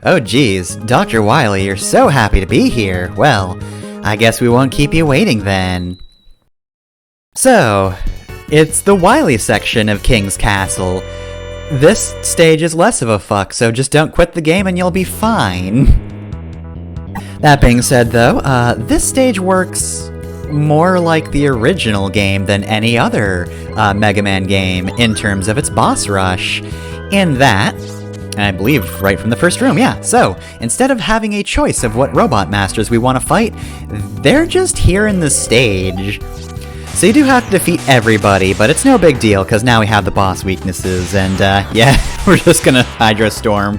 Oh geez, Dr. Wily, you're so happy to be here. Well, I guess we won't keep you waiting then. So, it's the Wily section of King's Castle. This stage is less of a fuck, so just don't quit the game and you'll be fine. That being said though, this stage works more like the original game than any other Mega Man game in terms of its boss rush, in that, I believe right from the first room, yeah. So, instead of having a choice of what robot masters we want to fight, they're just here in the stage. So you do have to defeat everybody, but it's no big deal, because now we have the boss weaknesses, and yeah, we're just gonna Hydro Storm,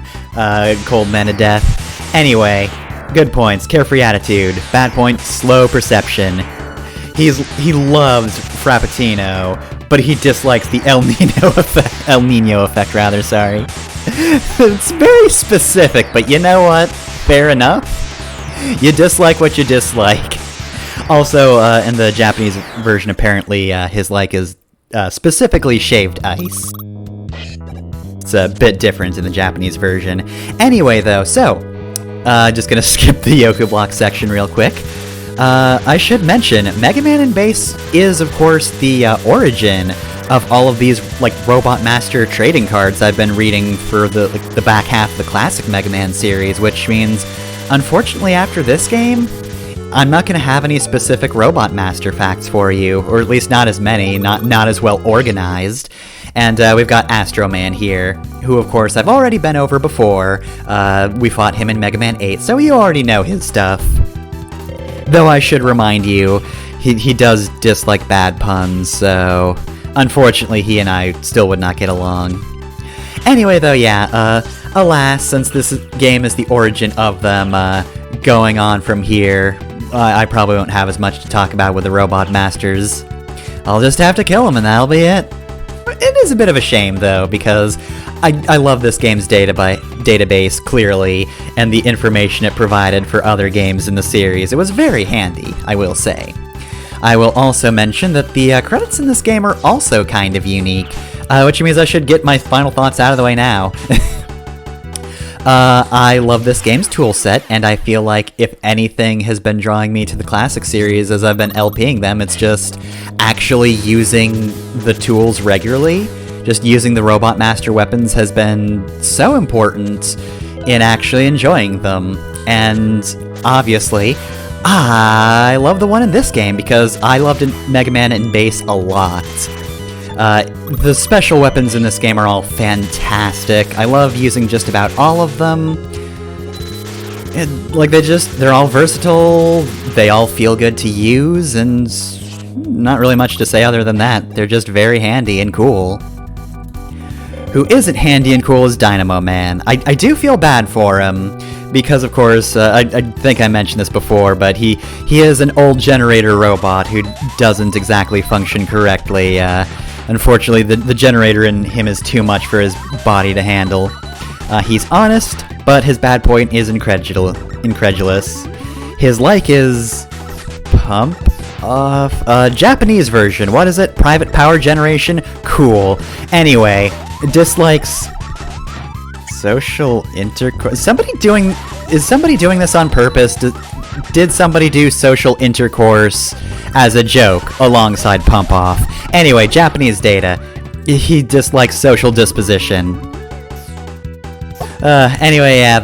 Cold Man to death. Anyway, good points, carefree attitude. Bad point, slow perception. He loves Frappuccino, but he dislikes the El Nino effect, rather, sorry. It's very specific, but you know what? Fair enough. You dislike what you dislike. Also, in the Japanese version, apparently, his like is specifically shaved ice. It's a bit different in the Japanese version. Anyway, though, so, just gonna skip the Yoku Block section real quick. I should mention, Mega Man in Base is, of course, the origin of all of these, like, Robot Master trading cards I've been reading for the back half of the classic Mega Man series, which means, unfortunately, after this game, I'm not going to have any specific Robot Master facts for you, or at least not as many, not as well organized. And we've got Astro Man here, who, of course, I've already been over before. We fought him in Mega Man 8, so you already know his stuff. Though I should remind you, he does dislike bad puns, so unfortunately he and I still would not get along. Anyway, though, yeah, alas, since this game is the origin of them, going on from here, I probably won't have as much to talk about with the Robot Masters. I'll just have to kill them and that'll be it. It is a bit of a shame, though, because I love this game's database, clearly, and the information it provided for other games in the series. It was very handy, I will say. I will also mention that the credits in this game are also kind of unique, which means I should get my final thoughts out of the way now. I love this game's toolset, and I feel like if anything has been drawing me to the classic series as I've been LPing them, it's just actually using the tools regularly. Just using the Robot Master weapons has been so important in actually enjoying them. And obviously, I love the one in this game because I loved Mega Man in Base a lot. The special weapons in this game are all fantastic. I love using just about all of them. They're all versatile, they all feel good to use, and not really much to say other than that. They're just very handy and cool. Who isn't handy and cool is Dynamo Man. I do feel bad for him, because of course, I think I mentioned this before, but he is an old generator robot who doesn't exactly function correctly. Unfortunately, the generator in him is too much for his body to handle. He's honest, but his bad point is incredulous. His like is pump off. Japanese version, what is it? Private power generation? Cool. Anyway, dislikes social intercourse. Is somebody doing this on purpose? Did somebody do social intercourse as a joke alongside pump off? Anyway, Japanese data. He dislikes social disposition. Anyway, yeah,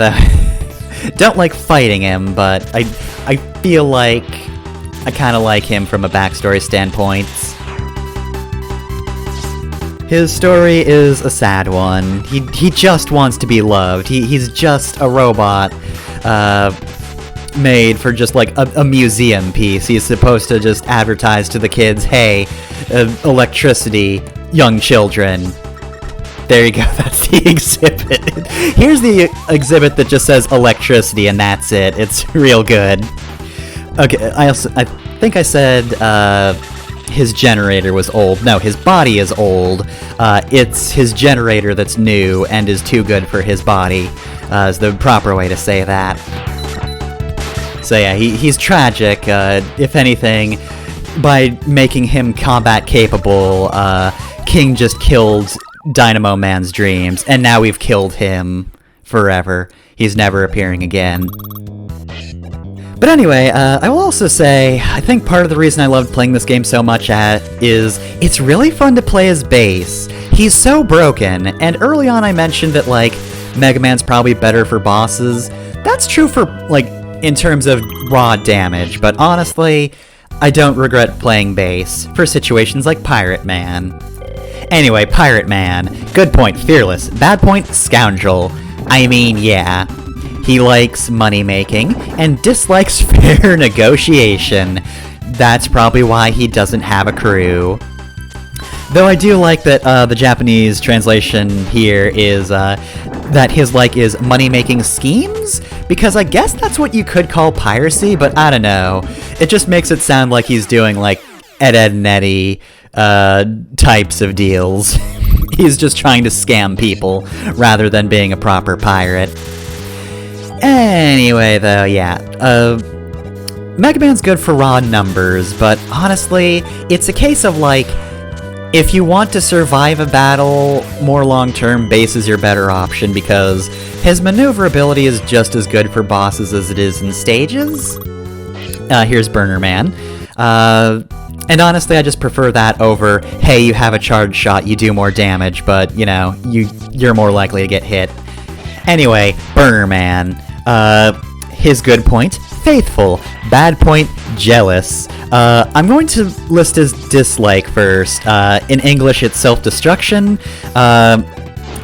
don't like fighting him, but I feel like I kind of like him from a backstory standpoint. His story is a sad one. He just wants to be loved. He's just a robot, made for just like a museum piece. He's supposed to just advertise to the kids, hey, electricity, young children. There you go, that's the exhibit. Here's the exhibit that just says electricity, and that's it. It's real good. Okay, I think I said his generator was old. No, his body is old. It's his generator that's new and is too good for his body, is the proper way to say that. So yeah, he's tragic. If anything, by making him combat capable, King just killed Dynamo Man's dreams, and now we've killed him forever. he's never appearing again. But anyway, I will also say, I think part of the reason I loved playing this game so much is it's really fun to play as Bass. He's so broken, and early on I mentioned that, like, Mega Man's probably better for bosses. That's true for, like, in terms of raw damage, but honestly, I don't regret playing Bass for situations like Pirate Man. Anyway, Pirate Man. Good point, fearless. Bad point, scoundrel. I mean, yeah. He likes money-making and dislikes fair negotiation. That's probably why he doesn't have a crew. Though I do like that the Japanese translation here is that his like is money-making schemes, because I guess that's what you could call piracy, but I don't know. It just makes it sound like he's doing like Ed, and Eddie types of deals. He's just trying to scam people rather than being a proper pirate. Anyway, though, yeah, Mega Man's good for raw numbers, but honestly, it's a case of, like, if you want to survive a battle more long-term, Bass is your better option, because his maneuverability is just as good for bosses as it is in stages. Here's Burner Man. And honestly, I just prefer that over, hey, you have a charge shot, you do more damage, but, you know, you're more likely to get hit. Anyway, Burner Man. His good point, faithful. Bad point, jealous. I'm going to list his dislike first. In English, it's self-destruction.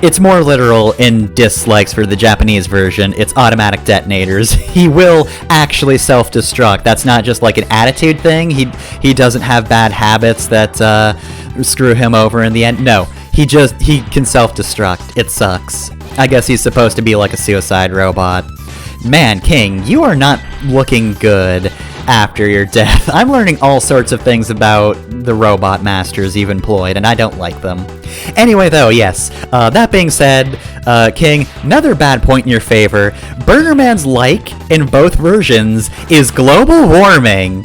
It's more literal in dislikes for the Japanese version. It's automatic detonators. He will actually self-destruct. That's not just like an attitude thing. He doesn't have bad habits that screw him over in the end. No, he can self-destruct. It sucks. I guess he's supposed to be like a suicide robot. Man, King, you are not looking good after your death. I'm learning all sorts of things about the robot masters you've employed, and I don't like them. Anyway, though, yes, that being said, King, another bad point in your favor. Burner Man's like, in both versions, is global warming.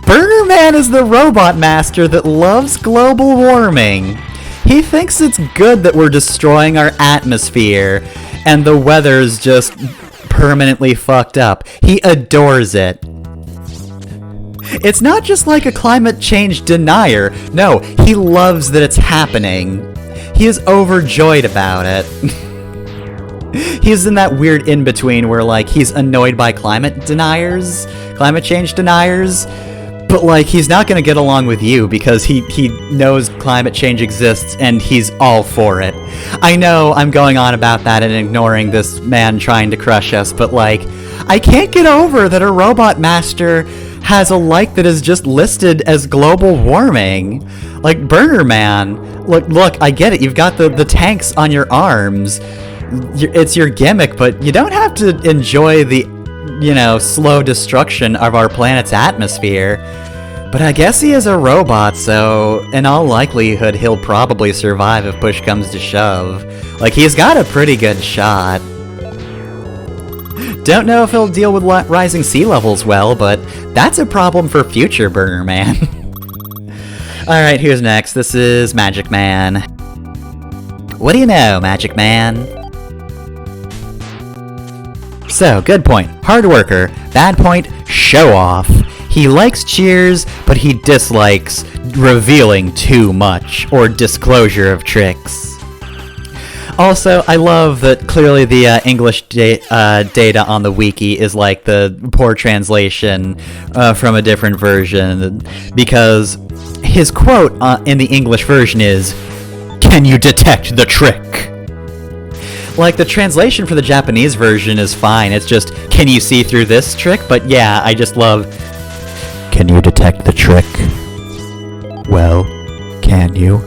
Burner Man is the robot master that loves global warming. He thinks it's good that we're destroying our atmosphere, and the weather's just permanently fucked up. He adores it. It's not just like a climate change denier. No, he loves that it's happening. He is overjoyed about it. He's in that weird in-between where, like, he's annoyed by climate change deniers, but, like, he's not gonna get along with you because he knows climate change exists and he's all for it. I know I'm going on about that and ignoring this man trying to crush us, but, like, I can't get over that a robot master has a like that is just listed as global warming. Like, Burner Man, look, I get it, you've got the tanks on your arms. It's your gimmick, but you don't have to enjoy the, you know, slow destruction of our planet's atmosphere. But I guess he is a robot, so in all likelihood he'll probably survive if push comes to shove. Like, he's got a pretty good shot. Don't know if he'll deal with rising sea levels well, but that's a problem for future Burner Man. Alright, who's next? This is Magic Man. What do you know, Magic Man? So, good point, hard worker. Bad point, show off. He likes cheers, but he dislikes revealing too much or disclosure of tricks. Also, I love that clearly the English data on the wiki is like the poor translation from a different version, because his quote in the English version is, "Can you detect the trick?" Like, the translation for the Japanese version is fine, it's just, "Can you see through this trick?" But yeah, I just love, "Can you detect the trick?" Well, can you?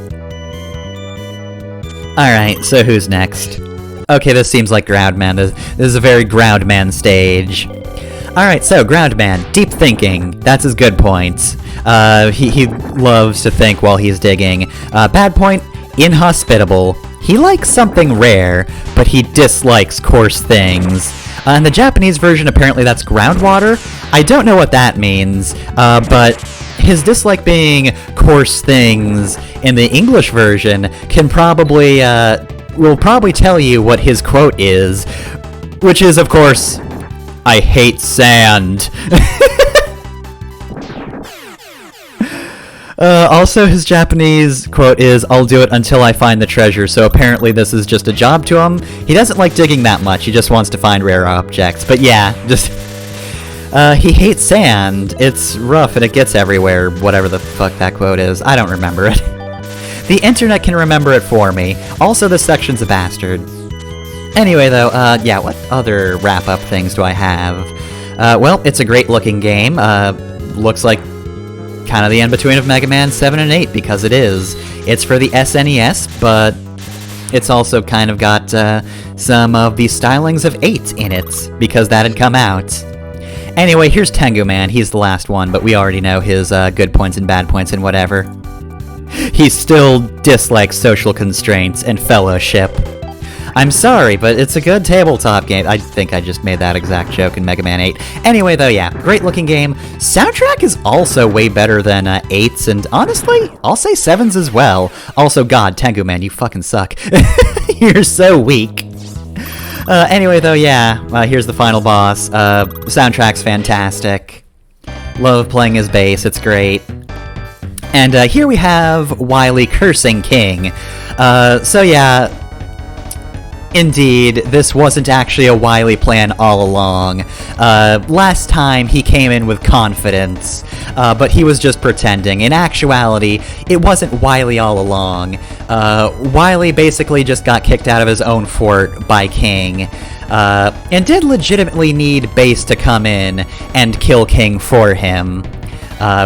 Alright, so who's next? Okay, this seems like Ground Man. This is a very Ground Man stage. Alright, so Ground Man, deep thinking. That's his good point. He loves to think while he's digging. Bad point, inhospitable. He likes something rare, but he dislikes coarse things. In the Japanese version, apparently that's groundwater. I don't know what that means, but his dislike being coarse things in the English version can probably, will probably tell you what his quote is. Which is, of course, I hate sand. Also, his Japanese quote is, "I'll do it until I find the treasure," so apparently this is just a job to him. He doesn't like digging that much, he just wants to find rare objects. But yeah, just... he hates sand. It's rough and it gets everywhere, whatever the fuck that quote is. I don't remember it. The internet can remember it for me. Also, this section's a bastard. Anyway, though, yeah, what other wrap-up things do I have? Well, it's a great-looking game. Looks like kind of the in-between of Mega Man 7 and 8, because it is. It's for the SNES, but it's also kind of got some of the stylings of 8 in it, because that had come out. Anyway, here's Tengu Man. He's the last one, but we already know his good points and bad points and whatever. He still dislikes social constraints and fellowship. I'm sorry, but it's a good tabletop game. I think I just made that exact joke in Mega Man 8. Anyway, though, yeah, great looking game. Soundtrack is also way better than 8's, and honestly, I'll say 7's as well. Also, God, Tengu Man, you fucking suck. You're so weak. Anyway, though, yeah, here's the final boss. The soundtrack's fantastic. Love playing his bass, it's great. And here we have Wily cursing King. So yeah, indeed, this wasn't actually a Wily plan all along. Last time he came in with confidence, but he was just pretending. In actuality, it wasn't Wily all along. Wily basically just got kicked out of his own fort by King, and did legitimately need Bass to come in and kill King for him,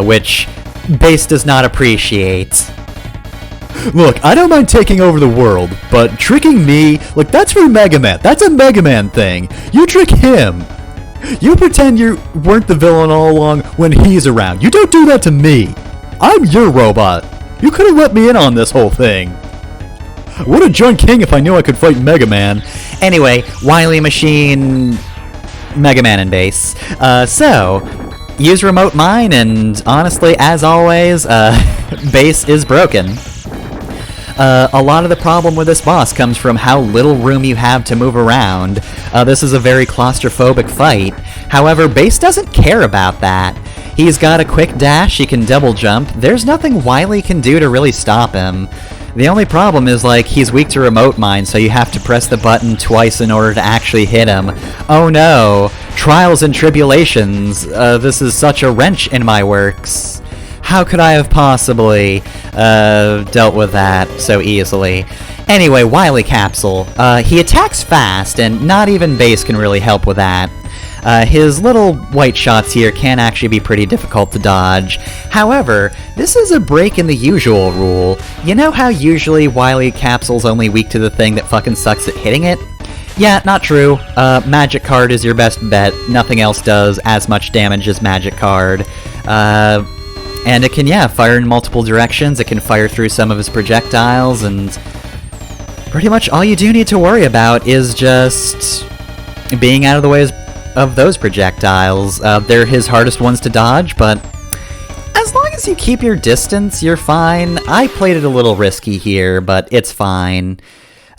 which Bass does not appreciate. Look, I don't mind taking over the world, but tricking me, like, that's for Mega Man. That's a Mega Man thing. You trick him. You pretend you weren't the villain all along when he's around. You don't do that to me. I'm your robot. You could have let me in on this whole thing. I would have joined King if I knew I could fight Mega Man. Anyway, Wily Machine, Mega Man and Bass. So, use Remote Mine, and honestly, as always, Bass is broken. A lot of the problem with this boss comes from how little room you have to move around. This is a very claustrophobic fight. However, Bass doesn't care about that. He's got a quick dash, he can double jump. There's nothing Wily can do to really stop him. The only problem is, like, he's weak to Remote Mine, so you have to press the button twice in order to actually hit him. Oh no! Trials and tribulations. This is such a wrench in my works. How could I have possibly dealt with that so easily? Anyway, Wiley Capsule. He attacks fast, and not even Bass can really help with that. His little white shots here can actually be pretty difficult to dodge. However, this is a break in the usual rule. You know how usually Wiley Capsule's only weak to the thing that fucking sucks at hitting it? Yeah, not true. Magic Card is your best bet. Nothing else does as much damage as Magic Card. And it can, yeah, fire in multiple directions. It can fire through some of his projectiles, and pretty much all you do need to worry about is just being out of the way of those projectiles. They're his hardest ones to dodge, but as long as you keep your distance, you're fine. I played it a little risky here, but it's fine.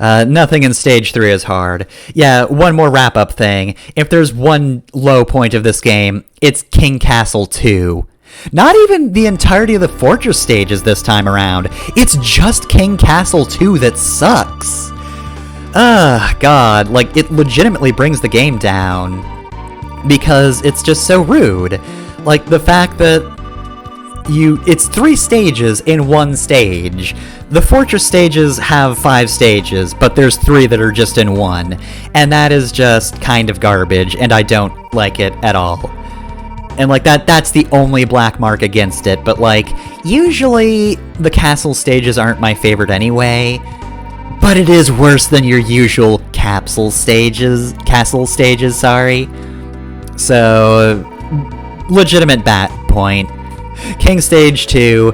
Nothing in Stage 3 is hard. Yeah, one more wrap-up thing. If there's one low point of this game, it's King Castle 2. Not even the entirety of the Fortress stages this time around. It's just King Castle 2 that sucks. God, like, it legitimately brings the game down. Because it's just so rude. Like, the fact that it's 3 stages in one stage. The Fortress stages have 5 stages, but there's 3 that are just in one. And that is just kind of garbage, and I don't like it at all. And, like, that's the only black mark against it, but, like, usually the castle stages aren't my favorite anyway, but it is worse than your usual castle stages, sorry. So, legitimate bat point. King Stage 2,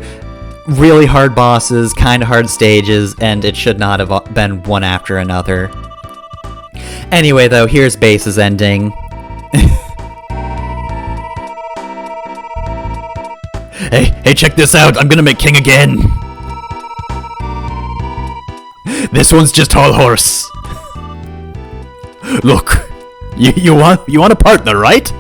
really hard bosses, kinda hard stages, and it should not have been one after another. Anyway, though, here's Bass's ending. Hey, check this out, I'm gonna make King again! This one's just all horse. Look, You want a partner, right?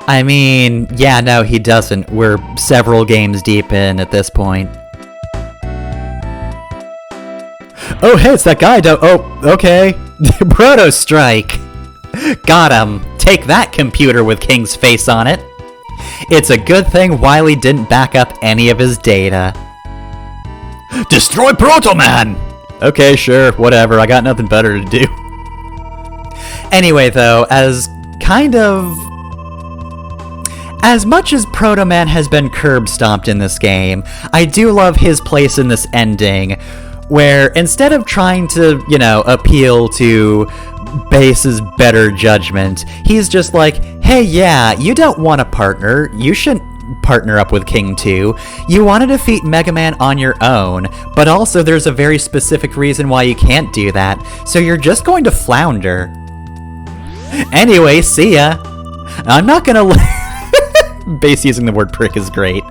I mean, yeah, no, he doesn't. We're several games deep in at this point. Oh, hey, it's that guy. Oh, okay. Proto Strike! Got him! Take that, computer with King's face on it! It's a good thing Wily didn't back up any of his data. Destroy Proto Man! Okay, sure, whatever. I got nothing better to do. Anyway, though, as much as Proto Man has been curb stomped in this game, I do love his place in this ending, where instead of trying to, appeal to Base's better judgment, he's just like, hey, yeah, you don't want a partner, you shouldn't partner up with King 2, you want to defeat Mega Man on your own, but also there's a very specific reason why you can't do that, so you're just going to flounder. Anyway, see ya. I'm not gonna Base using the word prick is great.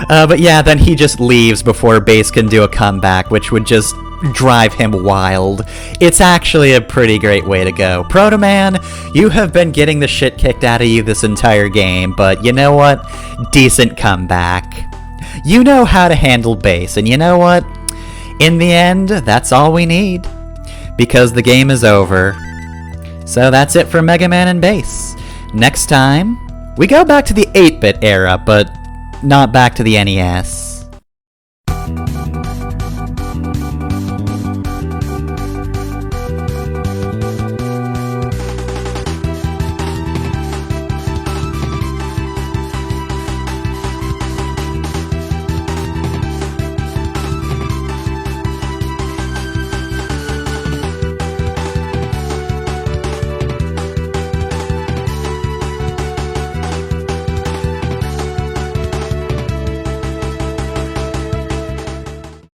But yeah, then he just leaves before Base can do a comeback, which would just drive him wild. It's actually a pretty great way to go. Proto Man, you have been getting the shit kicked out of you this entire game, but you know what? Decent comeback. You know how to handle Base, and you know what? In the end, that's all we need. Because the game is over. So that's it for Mega Man and Base. Next time, we go back to the 8-bit era, but not back to the NES.